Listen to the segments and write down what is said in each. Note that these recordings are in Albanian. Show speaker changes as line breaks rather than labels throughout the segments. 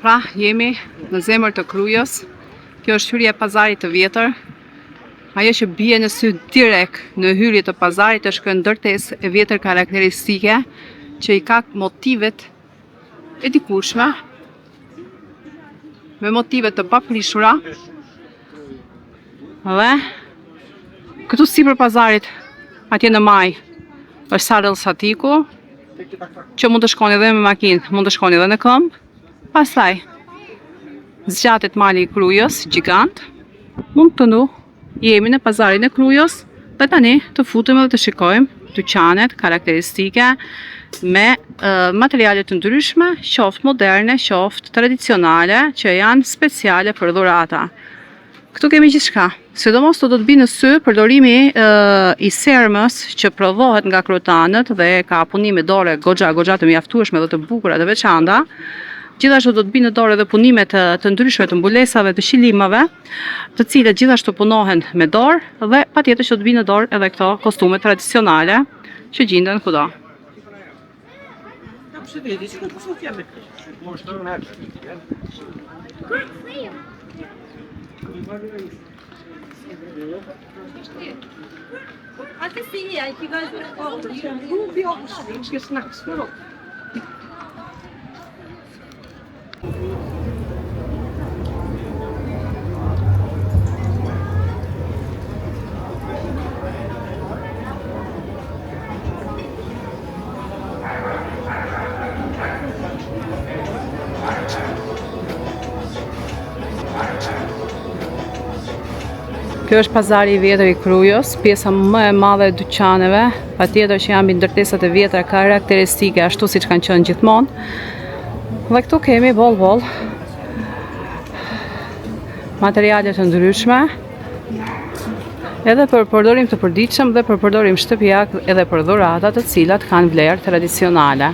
Pra, jemi në zemër të Krujës. Kjo është hyrja e pazarit të vjetër. Ajo që bie në sy direkt në hyrje të pazarit është kjo ndërtesë e vjetër karakteristike që i ka motivet e dikurshme, me motive të paprishura. Dhe këtu sipër pazarit, atje në maj, është Sarel Satiku, që mund të shkoni edhe me makinë, mund të shkoni edhe në këmbë. Pastaj, zgjatet mali i Krujës, gjigant. Mund të nu, jemi në pazarin e Krujës, dhe tani të futemi dhe të shikojmë dyqanet karakteristike me materiale të ndryshme, qoftë moderne, qoftë tradicionale, që janë speciale për dhurata. Këtu kemi gjithçka. Sidomos do të binë në sy përdorimi i sermës që prodhohet nga krotanët dhe ka punime dore goxha të mjaftueshme dhe të bukura të veçanta. Gjithashtu do të binë në dorë edhe punimet të ndryshme të mbulesave, të shilimave, të cilët gjithashtu punohen me dorë dhe patjetër që do të binë në dorë edhe këto kostume tradicionale që gjenden kudo. Kjo është pazari i vjetër i Krujës, pjesa më e madhe e dyqaneve, patjetër që janë mbi ndërtesat e vjetra karakteristike ashtu siç kanë qenë gjithmonë. Dhe këtu kemi boll materiale të ndryshme, edhe për përdorim të përditshëm dhe për përdorim shtëpiak edhe për dhurata të cilat kanë vlerë tradicionale.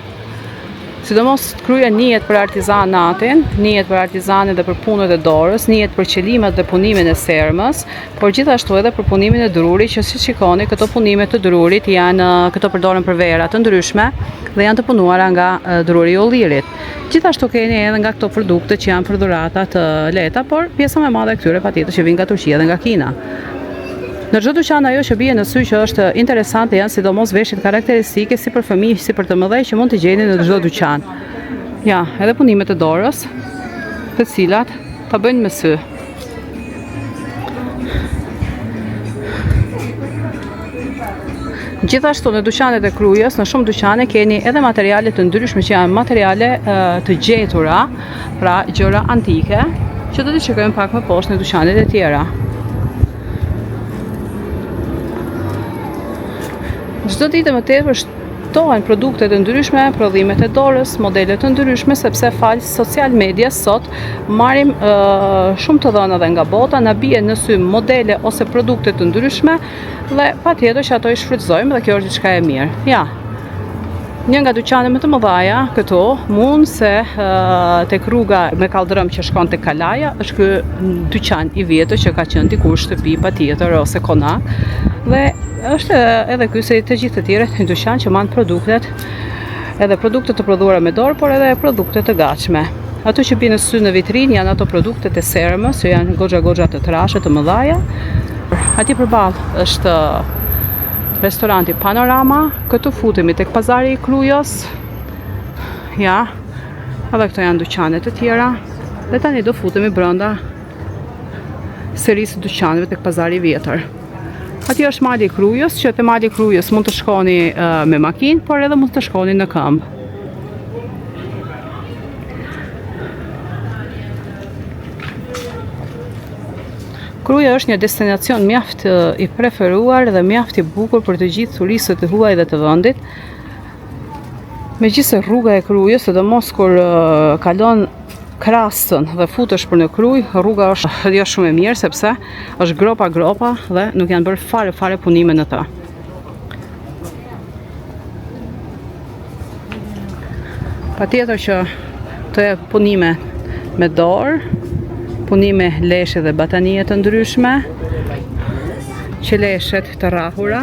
Sidomos Kruja njihet për artizanatin, njihet për artizanin dhe për punët e dorës, njihet për qelimet dhe punimin e sermës, por gjithashtu edhe për punimin e drurit, që si shikoni këto punime të drurit janë këto përdoren për vera të ndryshme dhe janë të punuara nga druri i ullirit. Gjithashtu keni edhe nga këto produkte që janë për dhurata të lehta, por pjesa më e madhe e këtyre patjetër që vijnë nga Turqia dhe nga Kina. Në çdo dyqan ajo që bie në sy që është interesante janë sidomos veshjet karakteristike si për fëmijë, si për të mëdhenj që mund të gjeni në çdo dyqan. Ja, edhe punimet e dorës, të cilat ta bëjnë me sy. Gjithashtu në dyqanet e Krujës, në shumë dyqane keni edhe materiale të ndryshme që janë materiale të gjetura, pra gjëra antike, që do t'i shikojmë pak më poshtë në dyqanet e tjera. Çdo ditë më tepër shtohen produkte të ndryshme, prodhimet e dorës, modele të ndryshme, sepse fal social media sot marrim shumë të dhëna edhe nga bota, na bien në sy modele ose produkte të ndryshme dhe patjetër që ato i shfrytëzojmë dhe kjo është diçka e mirë. Ja. Një nga dyqanet më të mëdha këtu, mund se tek rruga me kaldrëm që shkon tek Kalaja, është ky dyqan i vjetër që ka qenë dikur shtëpi patjetër ose konak. Dhe është edhe ky se të gjithë të tjerët një dyqan që marrin produktet, edhe produkte të prodhuara me dorë, por edhe produkte të gatshme. Ato që bien në sy në vitrinë janë ato produktet e sermës, që janë goxha të trashe të mëdha. Atje përballë është restoranti Panorama, këtu futemi tek pazari i Krujës. Ja, edhe këto janë dyqanet të tjera. Dhe tani do futemi brenda serisë dyqaneve tek pazari i vjetër. Atje është mali i Krujës, që te mali i Krujës mund të shkoni me makinë, por edhe mund të shkoni në këmbë. Kruja është një destinacion mjaft i preferuar dhe mjaft i bukur për të gjithë turistët e huaj dhe të vendit. Megjithëse rruga e Krujës, sidomos kur kalon Krastën dhe futesh për në Krujë, rruga është jo shumë e mirë sepse është gropa dhe nuk janë bërë fare punime në të. Patjetër që të punime me dorë, punime leshe dhe batanie të ndryshme, qeleshet të rrahura.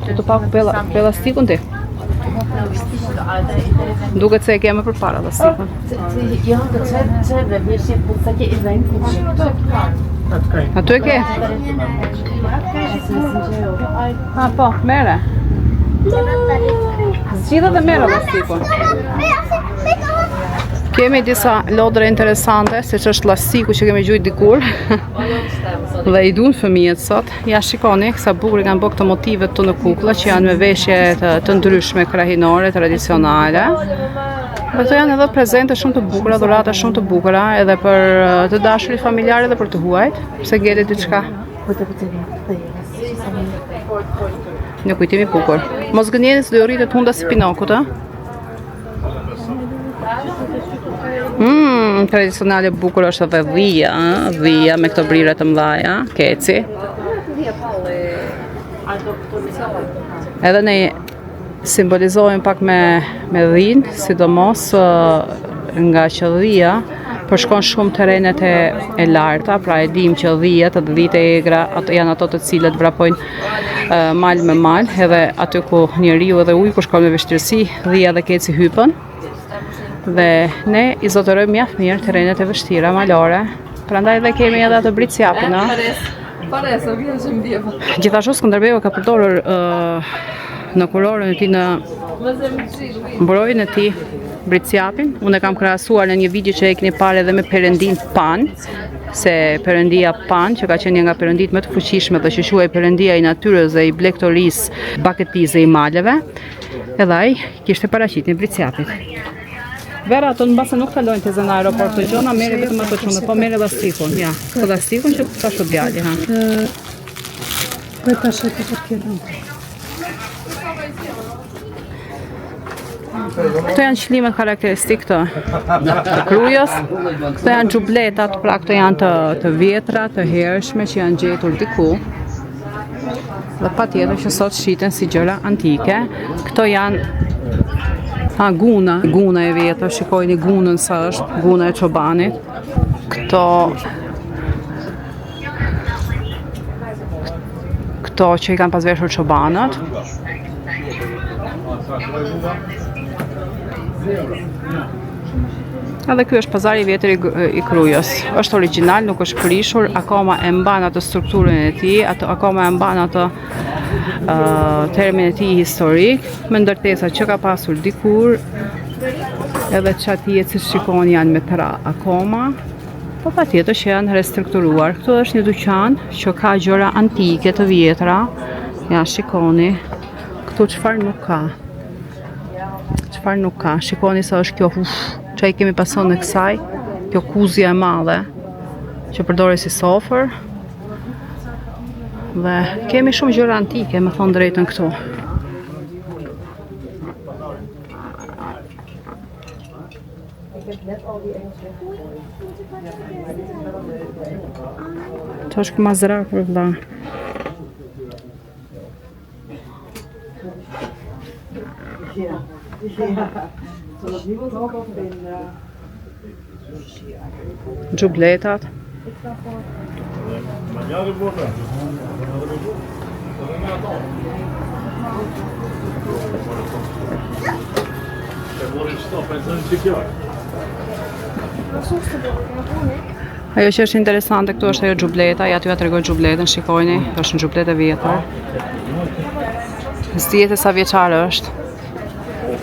Të paku pe lastikun ti? Duket se e keme për para lastikun.
Ja, det vi ser på i den
Aty e ke? Po, mere. Zgjidhe dhe mere lastikun. Kemi disa lodra interesante, siç është lastiku që kemi gjujt dikur. Dhe i duan fëmijët sot. Ja shikoni, sa bukur kanë bërë këto motive të në kuklla që janë me veshje të ndryshme krahinore, tradicionale. Dhe këto janë edhe prezente shumë të bukura, dhurata shumë të bukura, edhe për të dashurit familjarë dhe për të huajt. Pse ngele diçka? Në kujtimi bukur. Mos gënjeni se do ju rritet hunda si Pinokut, ë? Tradicionale bukur është edhe dhia, dhia me këto brire të mëdhaja, keci. Edhe ne simbolizohen pak me dhinë, sidomos nga që dhia përshkon shumë terrenet e larta, pra e dim që dhiat, të dhitë e egra, janë ato të cilët vrapojnë mal me mal, edhe aty ku njeriu edhe ujku shkon me vështirësi, dhia dhe keci hypën. Dhe ne i zotërojmë mjaft mirë terrenet e vështira malore. Prandaj dhe kemi edhe atë britsjapin, a? Gjithashtu Skënderbeu ka përdorur në kurorën e tij, në mbrojtjen e tij, britsjapin. Unë e kam krahasuar në një video që e keni parë edhe me perëndin Pan, se perëndia Pan, që ka qenë një nga perëndit më të fuqishme dhe që quhej perëndia i natyrës dhe i blegtorisë, bakëtisë dhe i maleve, edhe ai kishte paraqitjen e britsjapit. Vera, ato në base nuk kalojnë të zënë aeroport të gjona, mere vetëm ato qunë, po mere lastikun, ja. Po lastikun që ta shë djali, ha.
Po e ta shë të përkjetën.
Këto janë qlimet karakteristik të krujës, këto janë xhubletat, pra këto janë të vjetra, të hershme që janë gjetur diku. Dhe patjetër që sot shiten si gjëra antike. Këto janë guna e vjetër, shikojni gunën sa është, guna e çobanit. Këto që i kanë pas veshur çobanët. Edhe ky është pazari i vjetër i krujës. Është origjinal, nuk është prishur, akoma e mban atë strukturën e tij, akoma e mban atë termin e tij historik, me ndërtesat që ka pasur dikur, edhe çatijet që shikoni janë me tra akoma, po patjetër që janë restrukturuar. Këtu është një dyqan që ka gjëra antike të vjetra. Ja shikoni, këtu çfarë nuk ka. Çfarë nuk ka. Shikoni sa është kjo, që i kemi pason në kësaj, kjo kuzja e madhe, që përdore si sofër. Dhe kemi shumë gjëra antike, me thonë drejtën këtu. Të është mazra për vla. Xhubletat. Ajo që është interesante këtu është ajo xhubleta, ja t'ju ja tregoj xhubletën, shikojni, është një xhubletë e vjetër. S'dihet sa vjeçare është.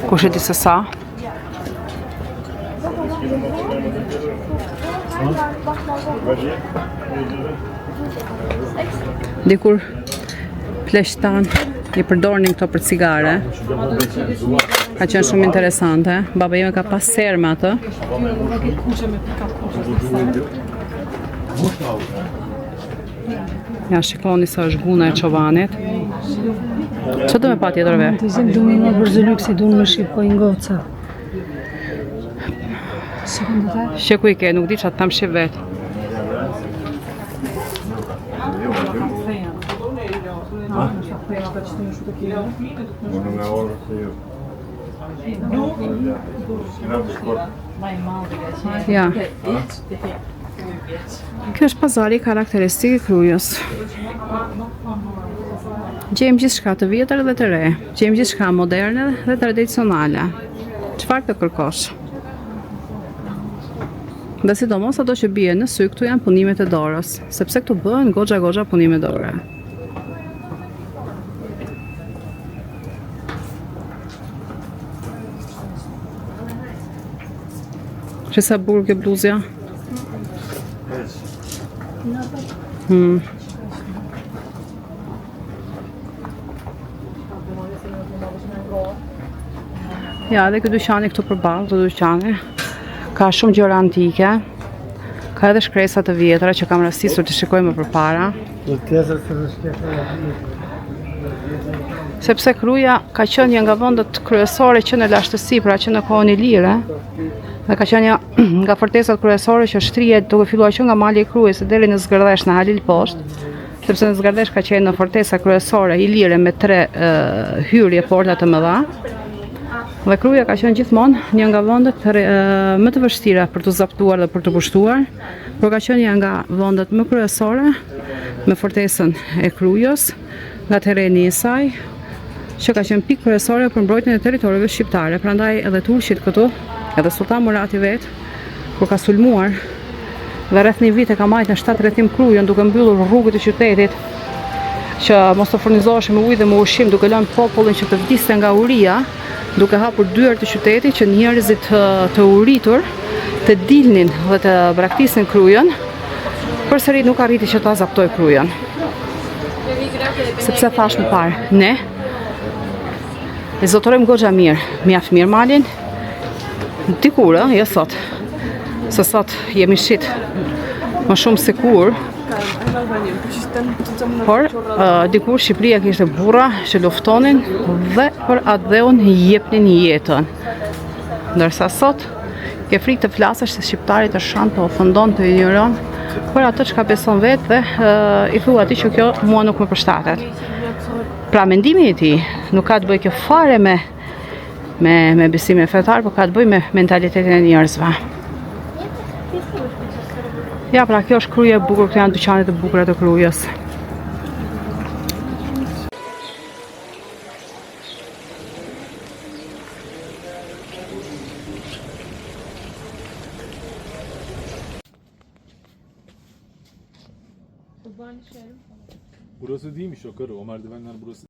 Kush e di se sa? Dikur pleshtan i përdornin këto për cigare. Ka qenë shumë interesante. Baba ime ka pas serë me atë. Ja shikoni sa është guna e çobanit. Që do me pa tjetër ve?
Du me nga bërzëlyk si du me shqipoj ngoca.
Sheku i ke, nuk di që atë tam shqip vetë. Ja. Kjo është pazari karakteristik i Krujës. Gjejmë gjithçka të vjetër dhe të re. Gjejmë gjithçka moderne dhe tradicionale. Çfarë të kërkosh? Dhe sidomos ato që bie në sy, këtu janë punimet e dorës, sepse këtu bëhen goxha punime dore. Që sa bukur kjo bluzja? Ja, dhe këtë dyqani këtu përballë, këtë dyqani ka shumë gjëra antike, ka edhe shkresa të vjetra që kam rastisur të shikoj më përpara. Sepse Kruja ka qenë një nga vendet kryesore që në lashtësi, pra që në kohën e lire, dhe ka qenë një nga fortesat kryesore që shtrihet duke filluar që nga mali i Krujës deri në Zgërdesh në Halil poshtë, sepse në Zgërdesh ka qenë në fortesa kryesore i lire me 3 hyrje porta të mëdha. Dhe Kruja ka qenë gjithmonë një nga vendet më të vështira për të zaptuar dhe për të pushtuar, por ka qenë një nga vendet më kryesore me fortesën e Krujës, nga terreni i saj, që ka qenë pikë kryesore për mbrojtjen e territoreve shqiptare. Prandaj edhe turqit këtu, edhe Sultan Murati vet, kur ka sulmuar dhe rreth një vit e ka marrë në 7 rrethim Krujën, duke mbyllur rrugët e qytetit që mos të furnizoheshin me ujë dhe me ushqim, duke lënë popullin që të vdiste nga uria, duke hapur dyert e qytetit që njerëzit të uritur të dilnin dhe të braktisnin Krujën, përsëri nuk arriti që ta zaptoj Krujën. Sepse thash më parë, ne e zotërojmë goxha mirë, mjaft mirë malin, dikur, jo sot. Se sot jemi shit më shumë se kur, por dikur Shqipëria kishte burra që luftonin dhe për atë dheun jepnin jetën. Ndërsa sot ke frikë të flasësh se shqiptari të shan të ofendon, të ignoron për atë çka beson vetë dhe i thua atij që kjo mua nuk më përshtatet. Pra mendimi i tij nuk ka të bëjë kjo fare me besimin fetar, por ka të bëjë me mentalitetin e njerëzve. Ja, pra kjo është Kruja e bukur, këto janë dyqanet e bukura të Krujës.
Burası değilmiş o karı. O merdivenler burası.